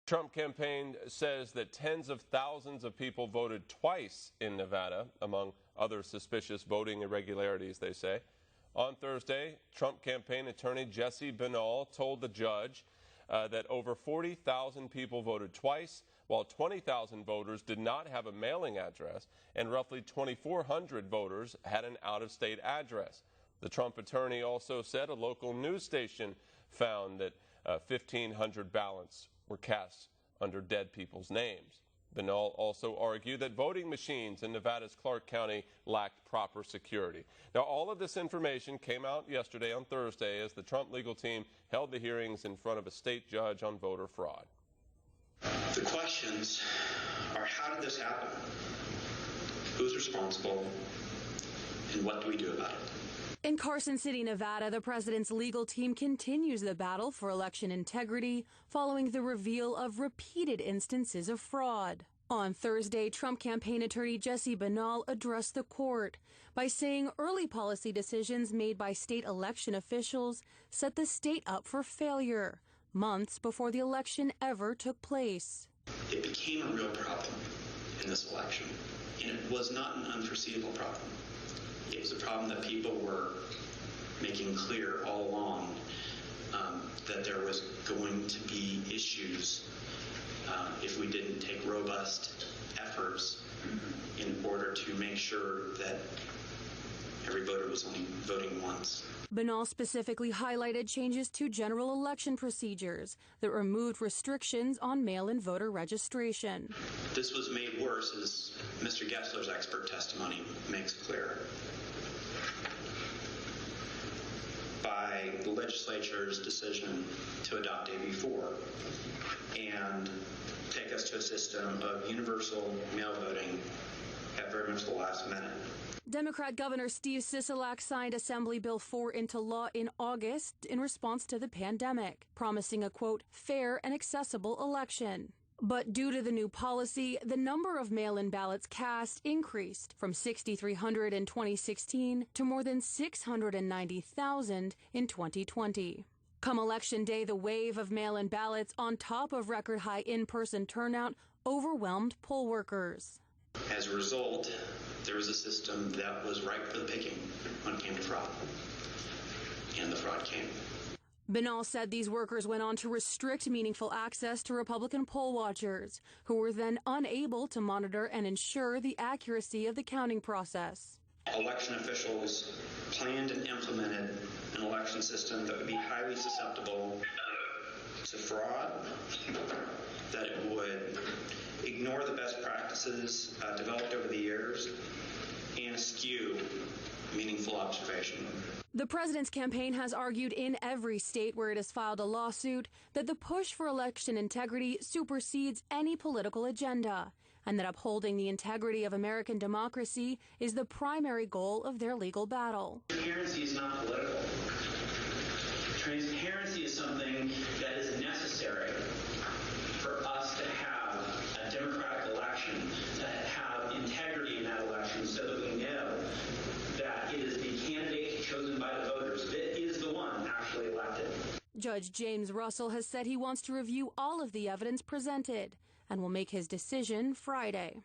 Trump campaign says that tens of thousands of people voted twice in Nevada, among other suspicious voting irregularities, they say. On Thursday, Trump campaign attorney Jesse Binnall told the judge that over 40,000 people voted twice, while 20,000 voters did not have a mailing address, and roughly 2,400 voters had an out-of-state address. The Trump attorney also said a local news station found that 1,500 ballots were cast under dead people's names. Binnall also argued that voting machines in Nevada's Clark County lacked proper security. Now, all of this information came out yesterday on Thursday as the Trump legal team held the hearings in front of a state judge on voter fraud. The questions are, how did this happen? Who's responsible? And what do we do about it? In Carson City, Nevada, the president's legal team continues the battle for election integrity following the reveal of repeated instances of fraud. On Thursday, Trump campaign attorney Jesse Binnall addressed the court by saying early policy decisions made by state election officials set the state up for failure months before the election ever took place. It became a real problem in this election, and it was not an unforeseeable problem. It was a problem that people were making clear all along, that there was going to be issues if we didn't take robust efforts in order to make sure that every voter was only voting once. Binnall specifically highlighted changes to general election procedures that removed restrictions on mail-in voter registration. This was made worse, as Mr. Gessler's expert testimony makes clear, by the legislature's decision to adopt AB 4 and take us to a system of universal mail voting at very much the last minute. Democrat Governor Steve Sisolak signed Assembly Bill 4 into law in August in response to the pandemic, promising a, quote, fair and accessible election. But due to the new policy, the number of mail-in ballots cast increased from 6,300 in 2016 to more than 690,000 in 2020. Come Election Day, the wave of mail-in ballots on top of record-high in-person turnout overwhelmed poll workers. As a result, there was a system that was ripe for the picking when it came to fraud, and the fraud came. Binnall said these workers went on to restrict meaningful access to Republican poll watchers, who were then unable to monitor and ensure the accuracy of the counting process. Election officials planned and implemented an election system that would be highly susceptible to fraud, that it would ignore the best practices developed over the years, and eschew meaningful observation. The president's campaign has argued in every state where it has filed a lawsuit that the push for election integrity supersedes any political agenda, and that upholding the integrity of American democracy is the primary goal of their legal battle. Transparency is not political. Transparency is something that is necessary for us to have a democratic election, to have integrity in that election so that we know that it is the candidate chosen by the voters that is the one actually elected. Judge James Russell has said he wants to review all of the evidence presented and will make his decision Friday.